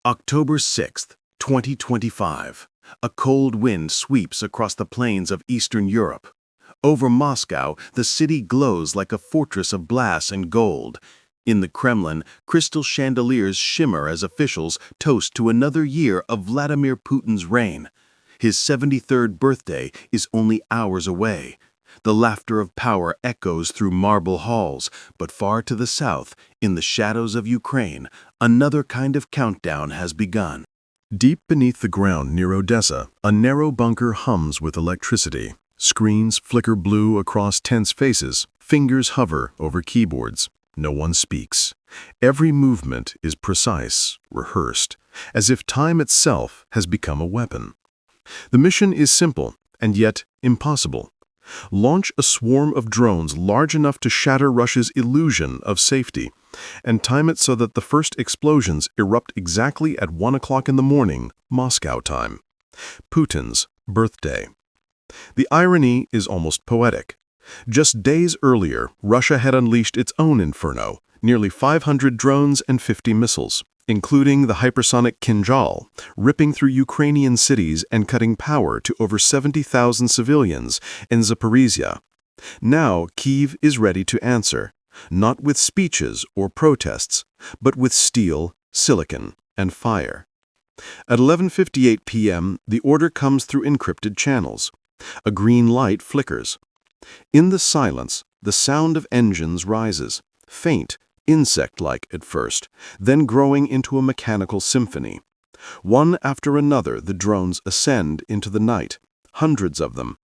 October 6th, 2025. A cold wind sweeps across the plains of Eastern Europe. Over Moscow, the city glows like a fortress of glass and gold. In the Kremlin, crystal chandeliers shimmer as officials toast to another year of Vladimir Putin's reign. His 73rd birthday is only hours away. The laughter of power echoes through marble halls, but far to the south, in the shadows of Ukraine, another kind of countdown has begun. Deep beneath the ground near Odessa, a narrow bunker hums with electricity. Screens flicker blue across tense faces, fingers hover over keyboards. No one speaks. Every movement is precise, rehearsed, as if time itself has become a weapon. The mission is simple, and yet impossible. Launch a swarm of drones large enough to shatter Russia's illusion of safety, and time it so that the first explosions erupt exactly at 1 o'clock in the morning, Moscow time. Putin's birthday. The irony is almost poetic. Just days earlier, Russia had unleashed its own inferno, nearly 500 drones and 50 missiles, including the hypersonic Kinjal, ripping through Ukrainian cities and cutting power to over 70,000 civilians in Zaporizhia. Now Kyiv is ready to answer, not with speeches or protests, but with steel, silicon, and fire. At 11:58 p.m., the order comes through encrypted channels. A green light flickers. In the silence, the sound of engines rises, faint, insect-like at first, then growing into a mechanical symphony. One after another, the drones ascend into the night, hundreds of them.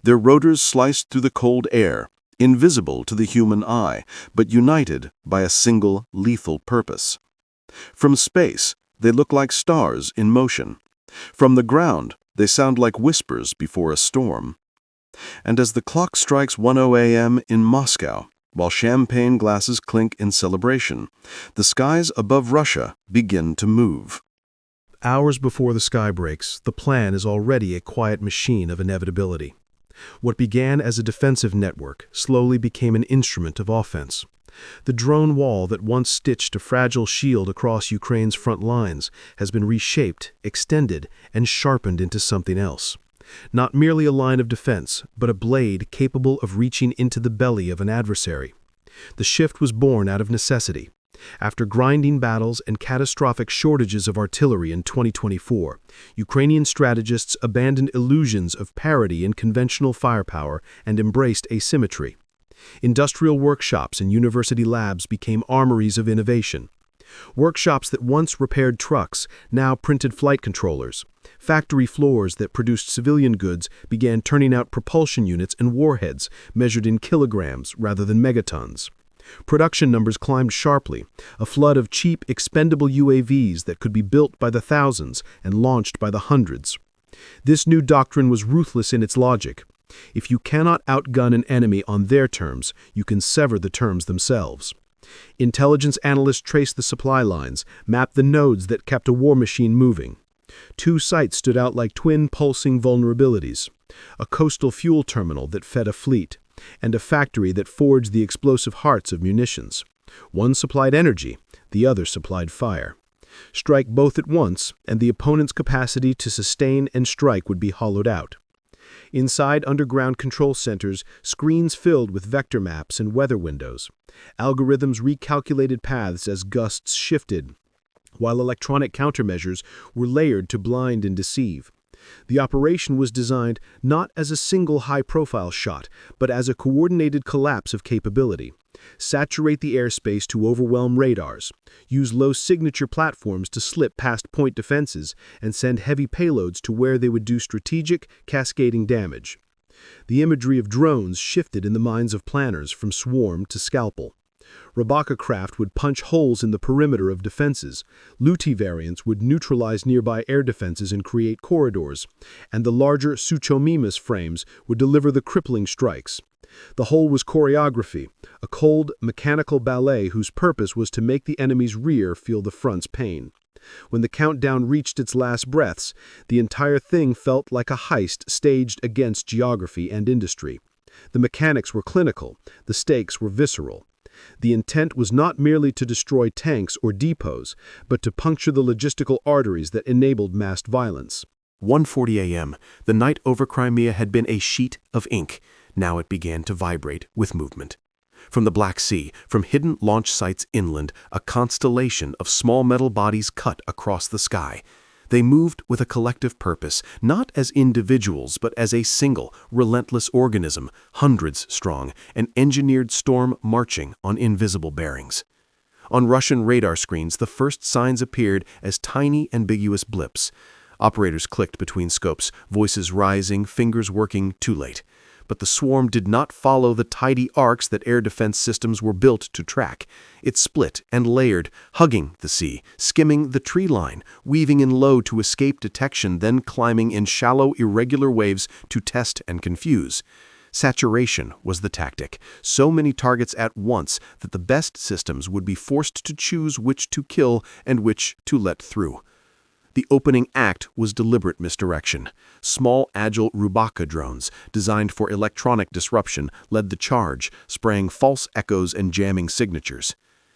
Their rotors sliced through the cold air, invisible to the human eye, but united by a single lethal purpose. From space, they look like stars in motion. From the ground, they sound like whispers before a storm. And as the clock strikes 1:00 a.m. in Moscow, while champagne glasses clink in celebration, the skies above Russia begin to move. Hours before the sky breaks, the plan is already a quiet machine of inevitability. What began as a defensive network slowly became an instrument of offense. The drone wall that once stitched a fragile shield across Ukraine's front lines has been reshaped, extended, and sharpened into something else. Not merely a line of defense, but a blade capable of reaching into the belly of an adversary. The shift was born out of necessity. After grinding battles and catastrophic shortages of artillery in 2024, Ukrainian strategists abandoned illusions of parity in conventional firepower and embraced asymmetry. Industrial workshops and university labs became armories of innovation. Workshops that once repaired trucks now printed flight controllers. Factory floors that produced civilian goods began turning out propulsion units and warheads measured in kilograms rather than megatons. Production numbers climbed sharply, a flood of cheap, expendable UAVs that could be built by the thousands and launched by the hundreds. This new doctrine was ruthless in its logic. If you cannot outgun an enemy on their terms, you can sever the terms themselves. Intelligence analysts traced the supply lines, mapped the nodes that kept a war machine moving. Two sites stood out like twin pulsing vulnerabilities: a coastal fuel terminal that fed a fleet, and a factory that forged the explosive hearts of munitions. One supplied energy, the other supplied fire. Strike both at once, and the opponent's capacity to sustain and strike would be hollowed out. Inside underground control centers, screens filled with vector maps and weather windows. Algorithms recalculated paths as gusts shifted, while electronic countermeasures were layered to blind and deceive. The operation was designed not as a single high-profile shot, but as a coordinated collapse of capability. Saturate the airspace to overwhelm radars, use low-signature platforms to slip past point defenses, and send heavy payloads to where they would do strategic, cascading damage. The imagery of drones shifted in the minds of planners from swarm to scalpel. Rabaka craft would punch holes in the perimeter of defenses, Luti variants would neutralize nearby air defenses and create corridors, and the larger Suchomimus frames would deliver the crippling strikes. The whole was choreography, a cold, mechanical ballet whose purpose was to make the enemy's rear feel the front's pain. When the countdown reached its last breaths, the entire thing felt like a heist staged against geography and industry. The mechanics were clinical, the stakes were visceral. The intent was not merely to destroy tanks or depots, but to puncture the logistical arteries that enabled massed violence. 1:40 a.m. The night over Crimea had been a sheet of ink. Now it began to vibrate with movement. From the Black Sea, from hidden launch sites inland, a constellation of small metal bodies cut across the sky. They moved with a collective purpose, not as individuals, but as a single, relentless organism, hundreds strong, an engineered storm marching on invisible bearings. On Russian radar screens, the first signs appeared as tiny, ambiguous blips. Operators clicked between scopes, voices rising, fingers working too late. But the swarm did not follow the tidy arcs that air defense systems were built to track. It split and layered, hugging the sea, skimming the tree line, weaving in low to escape detection, then climbing in shallow, irregular waves to test and confuse. Saturation was the tactic. So many targets at once that the best systems would be forced to choose which to kill and which to let through. The opening act was deliberate misdirection. Small, agile Rubaka drones, designed for electronic disruption, led the charge, spraying false echoes and jamming signatures.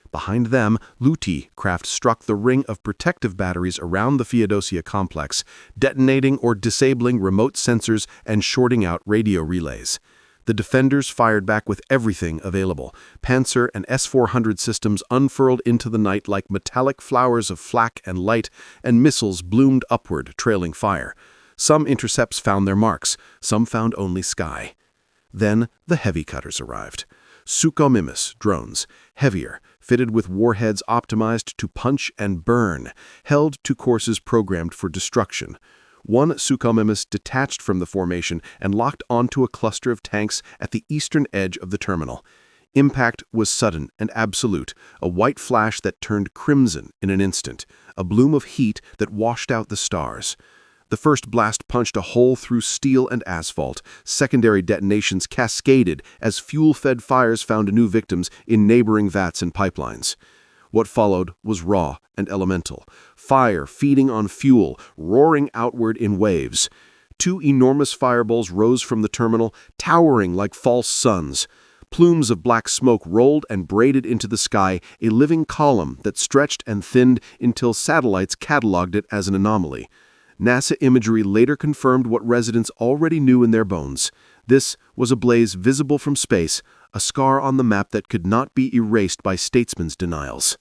Behind them, Luti craft struck the ring of protective batteries around the Feodosia complex, detonating or disabling remote sensors and shorting out radio relays. The defenders fired back with everything available. Panzer and S-400 systems unfurled into the night like metallic flowers of flak and light, and missiles bloomed upward, trailing fire. Some intercepts found their marks, some found only sky. Then the heavy cutters arrived. Sukhoi drones, heavier, fitted with warheads optimized to punch and burn, held to courses programmed for destruction. One Sukhoi detached from the formation and locked onto a cluster of tanks at the eastern edge of the terminal. Impact was sudden and absolute, a white flash that turned crimson in an instant, a bloom of heat that washed out the stars. The first blast punched a hole through steel and asphalt. Secondary detonations cascaded as fuel-fed fires found new victims in neighboring vats and pipelines. What followed was raw and elemental. Fire feeding on fuel, roaring outward in waves. Two enormous fireballs rose from the terminal, towering like false suns. Plumes of black smoke rolled and braided into the sky, a living column that stretched and thinned until satellites cataloged it as an anomaly. NASA imagery later confirmed what residents already knew in their bones. This was a blaze visible from space, a scar on the map that could not be erased by statesmen's denials.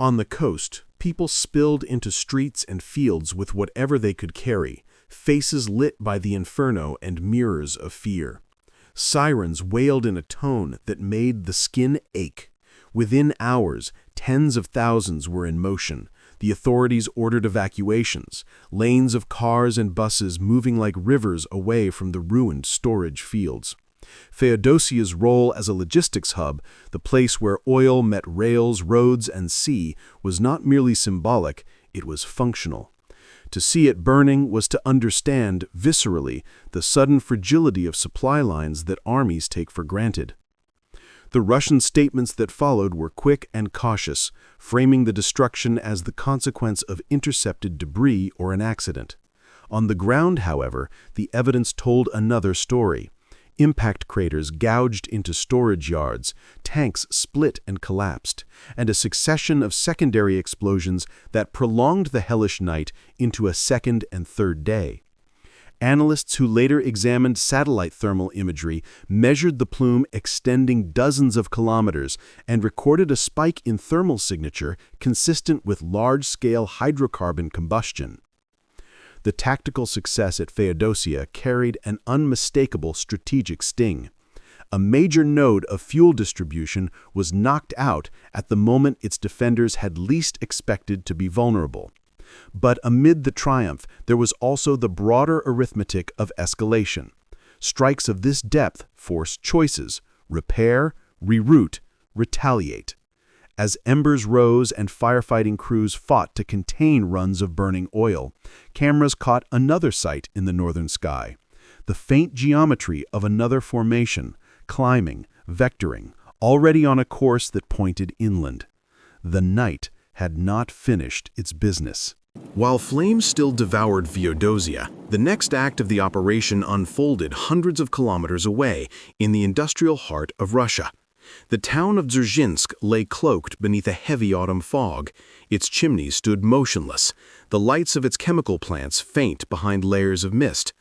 On the coast, people spilled into streets and fields with whatever they could carry, faces lit by the inferno and mirrors of fear. Sirens wailed in a tone that made the skin ache. Within hours, tens of thousands were in motion. The authorities ordered evacuations, lanes of cars and buses moving like rivers away from the ruined storage fields. Feodosia's role as a logistics hub, the place where oil met rails, roads, and sea, was not merely symbolic, it was functional. To see it burning was to understand, viscerally, the sudden fragility of supply lines that armies take for granted. The Russian statements that followed were quick and cautious, framing the destruction as the consequence of intercepted debris or an accident. On the ground, however, the evidence told another story. Impact craters gouged into storage yards, tanks split and collapsed, and a succession of secondary explosions that prolonged the hellish night into a second and third day. Analysts who later examined satellite thermal imagery measured the plume extending dozens of kilometers and recorded a spike in thermal signature consistent with large-scale hydrocarbon combustion. The tactical success at Feodosia carried an unmistakable strategic sting. A major node of fuel distribution was knocked out at the moment its defenders had least expected to be vulnerable. But amid the triumph, there was also the broader arithmetic of escalation. Strikes of this depth forced choices: repair, reroute, retaliate. As embers rose and firefighting crews fought to contain runs of burning oil, cameras caught another sight in the northern sky. The faint geometry of another formation, climbing, vectoring, already on a course that pointed inland. The night had not finished its business. While flames still devoured Feodosia, the next act of the operation unfolded hundreds of kilometers away in the industrial heart of Russia. The town of Dzerzhinsk lay cloaked beneath a heavy autumn fog. Its chimneys stood motionless, the lights of its chemical plants faint behind layers of mist.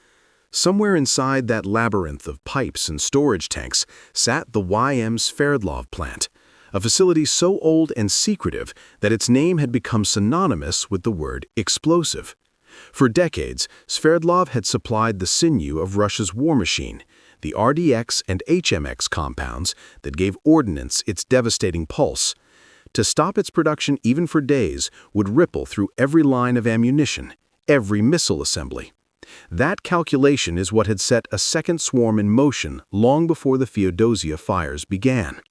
Somewhere inside that labyrinth of pipes and storage tanks sat the YM Sverdlov plant, a facility so old and secretive that its name had become synonymous with the word explosive. For decades, Sverdlov had supplied the sinew of Russia's war machine, the RDX and HMX compounds that gave ordnance its devastating pulse. To stop its production even for days would ripple through every line of ammunition, every missile assembly. That calculation is what had set a second swarm in motion long before the Feodosia fires began.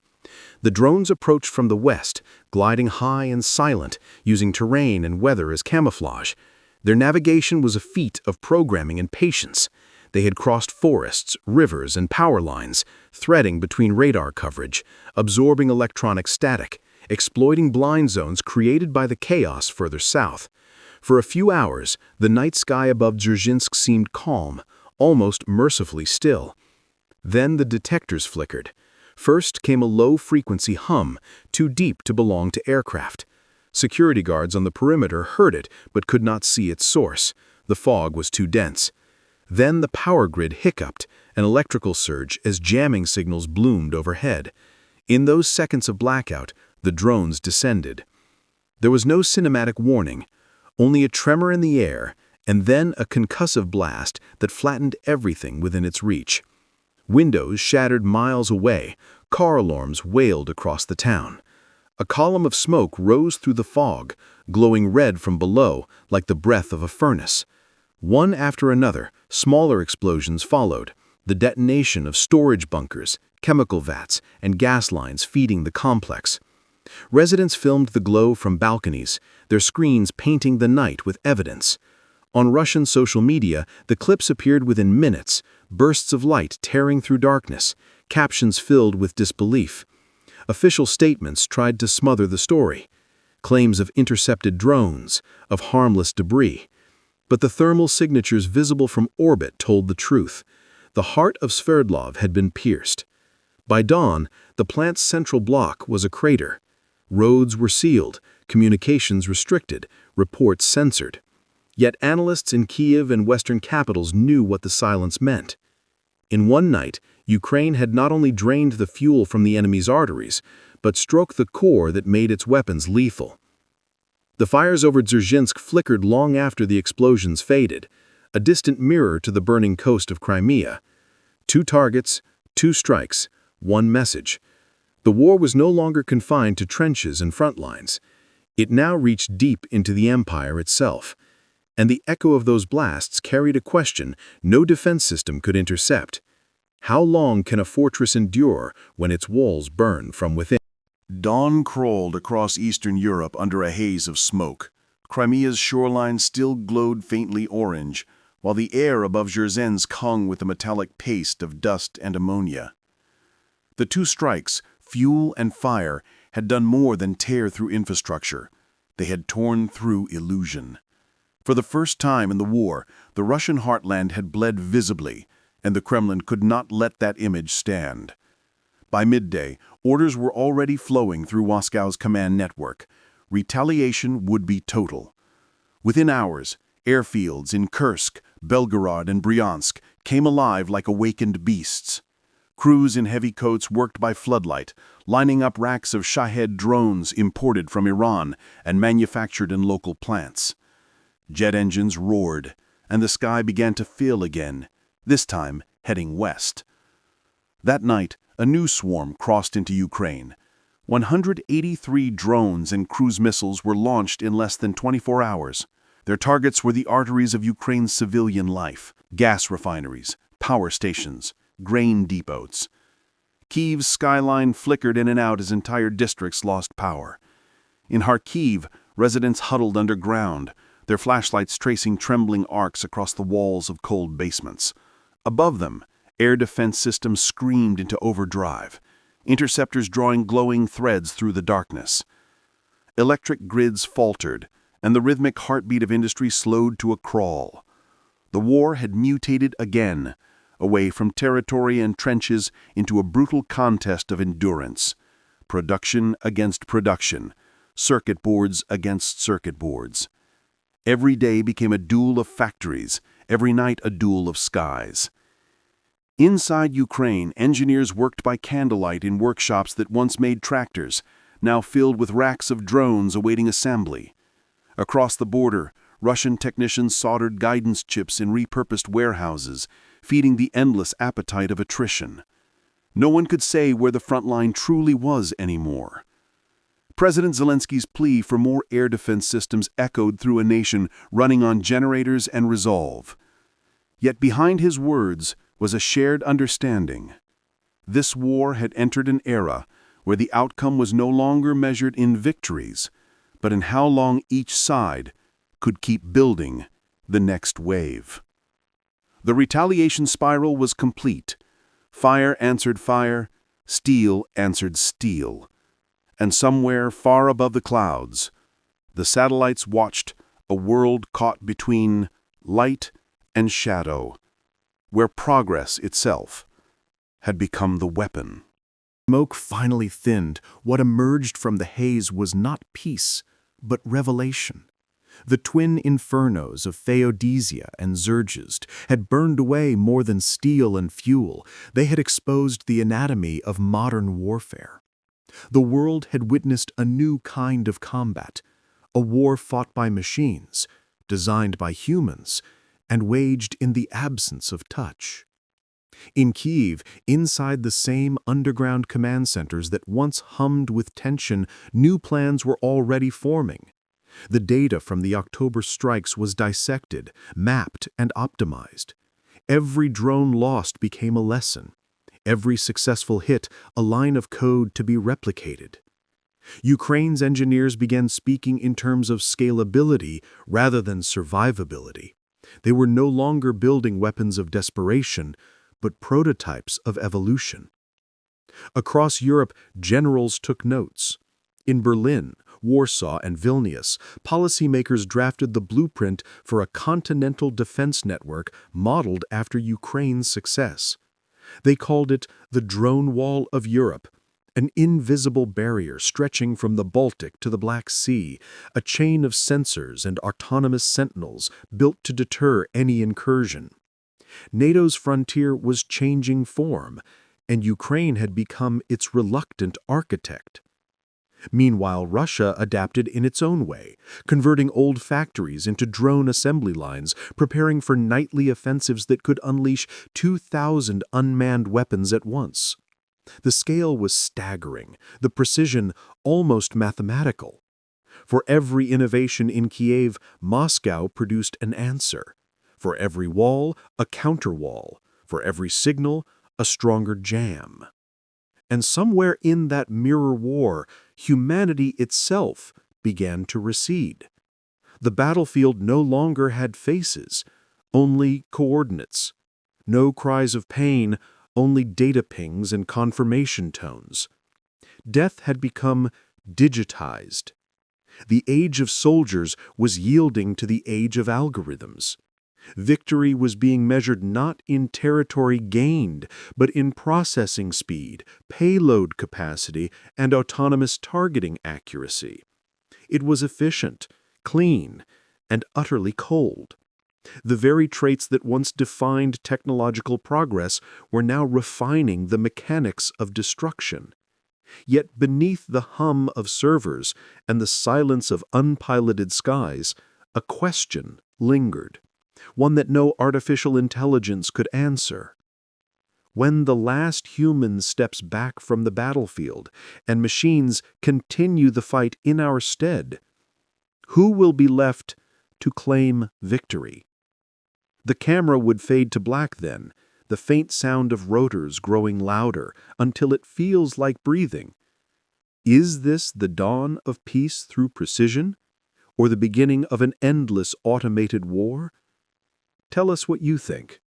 The drones approached from the west, gliding high and silent, using terrain and weather as camouflage. Their navigation was a feat of programming and patience. They had crossed forests, rivers, and power lines, threading between radar coverage, absorbing electronic static, exploiting blind zones created by the chaos further south. For a few hours, the night sky above Dzerzhinsk seemed calm, almost mercifully still. Then the detectors flickered. First came a low-frequency hum, too deep to belong to aircraft. Security guards on the perimeter heard it but could not see its source. The fog was too dense. Then the power grid hiccuped, an electrical surge as jamming signals bloomed overhead. In those seconds of blackout, the drones descended. There was no cinematic warning, only a tremor in the air, and then a concussive blast that flattened everything within its reach. Windows shattered miles away, car alarms wailed across the town. A column of smoke rose through the fog, glowing red from below like the breath of a furnace. One after another, smaller explosions followed, the detonation of storage bunkers, chemical vats, and gas lines feeding the complex. Residents filmed the glow from balconies, their screens painting the night with evidence. On Russian social media, the clips appeared within minutes, bursts of light tearing through darkness, captions filled with disbelief. Official statements tried to smother the story. Claims of intercepted drones, of harmless debris. But the thermal signatures visible from orbit told the truth. The heart of Sverdlov had been pierced. By dawn, the plant's central block was a crater. Roads were sealed, communications restricted, reports censored. Yet analysts in Kiev and Western capitals knew what the silence meant. In one night, Ukraine had not only drained the fuel from the enemy's arteries, but struck the core that made its weapons lethal. The fires over Dzerzhinsk flickered long after the explosions faded, a distant mirror to the burning coast of Crimea. 2 targets, 2 strikes, 1 message. The war was no longer confined to trenches and front lines. It now reached deep into the empire itself. And the echo of those blasts carried a question no defense system could intercept. How long can a fortress endure when its walls burn from within? Dawn crawled across Eastern Europe under a haze of smoke. Crimea's shoreline still glowed faintly orange, while the air above Dzerzhinsk hung with a metallic paste of dust and ammonia. The 2 strikes, fuel and fire, had done more than tear through infrastructure. They had torn through illusion. For the first time in the war, the Russian heartland had bled visibly, and the Kremlin could not let that image stand. By midday, orders were already flowing through Moscow's command network. Retaliation would be total. Within hours, airfields in Kursk, Belgorod, and Bryansk came alive like awakened beasts. Crews in heavy coats worked by floodlight, lining up racks of Shahed drones imported from Iran and manufactured in local plants. Jet engines roared, and the sky began to fill again, this time heading west. That night, a new swarm crossed into Ukraine. 183 drones and cruise missiles were launched in less than 24 hours. Their targets were the arteries of Ukraine's civilian life, gas refineries, power stations, grain depots. Kyiv's skyline flickered in and out as entire districts lost power. In Kharkiv, residents huddled underground, their flashlights tracing trembling arcs across the walls of cold basements. Above them, air defense systems screamed into overdrive, interceptors drawing glowing threads through the darkness. Electric grids faltered, and the rhythmic heartbeat of industry slowed to a crawl. The war had mutated again, away from territory and trenches into a brutal contest of endurance. Production against production, circuit boards against circuit boards. Every day became a duel of factories, every night a duel of skies. Inside Ukraine, engineers worked by candlelight in workshops that once made tractors, now filled with racks of drones awaiting assembly. Across the border, Russian technicians soldered guidance chips in repurposed warehouses, feeding the endless appetite of attrition. No one could say where the front line truly was anymore. President Zelensky's plea for more air defense systems echoed through a nation running on generators and resolve. Yet behind his words was a shared understanding. This war had entered an era where the outcome was no longer measured in victories, but in how long each side could keep building the next wave. The retaliation spiral was complete. Fire answered fire, steel answered steel. And somewhere far above the clouds, the satellites watched a world caught between light and shadow, where progress itself had become the weapon. Smoke finally thinned. What emerged from the haze was not peace, but revelation. The twin infernos of Feodesia and Dzerzhinsk had burned away more than steel and fuel. They had exposed the anatomy of modern warfare. The world had witnessed a new kind of combat, a war fought by machines, designed by humans, and waged in the absence of touch. In Kyiv, inside the same underground command centers that once hummed with tension, new plans were already forming. The data from the October strikes was dissected, mapped, and optimized. Every drone lost became a lesson. Every successful hit, a line of code to be replicated. Ukraine's engineers began speaking in terms of scalability rather than survivability. They were no longer building weapons of desperation, but prototypes of evolution. Across Europe, generals took notes. In Berlin, Warsaw, and Vilnius, policymakers drafted the blueprint for a continental defense network modeled after Ukraine's success. They called it the drone wall of Europe, an invisible barrier stretching from the Baltic to the Black Sea, a chain of sensors and autonomous sentinels built to deter any incursion. NATO's frontier was changing form, and Ukraine had become its reluctant architect. Meanwhile, Russia adapted in its own way, converting old factories into drone assembly lines, preparing for nightly offensives that could unleash 2,000 unmanned weapons at once. The scale was staggering, the precision almost mathematical. For every innovation in Kiev, Moscow produced an answer. For every wall, a counterwall. For every signal, a stronger jam. And somewhere in that mirror war, humanity itself began to recede. The battlefield no longer had faces, only coordinates. No cries of pain, only data pings and confirmation tones. Death had become digitized. The age of soldiers was yielding to the age of algorithms. Victory was being measured not in territory gained, but in processing speed, payload capacity, and autonomous targeting accuracy. It was efficient, clean, and utterly cold. The very traits that once defined technological progress were now refining the mechanics of destruction. Yet beneath the hum of servers and the silence of unpiloted skies, a question lingered. One that no artificial intelligence could answer. When the last human steps back from the battlefield and machines continue the fight in our stead, who will be left to claim victory? The camera would fade to black then, the faint sound of rotors growing louder until it feels like breathing. Is this the dawn of peace through precision, or the beginning of an endless automated war? Tell us what you think.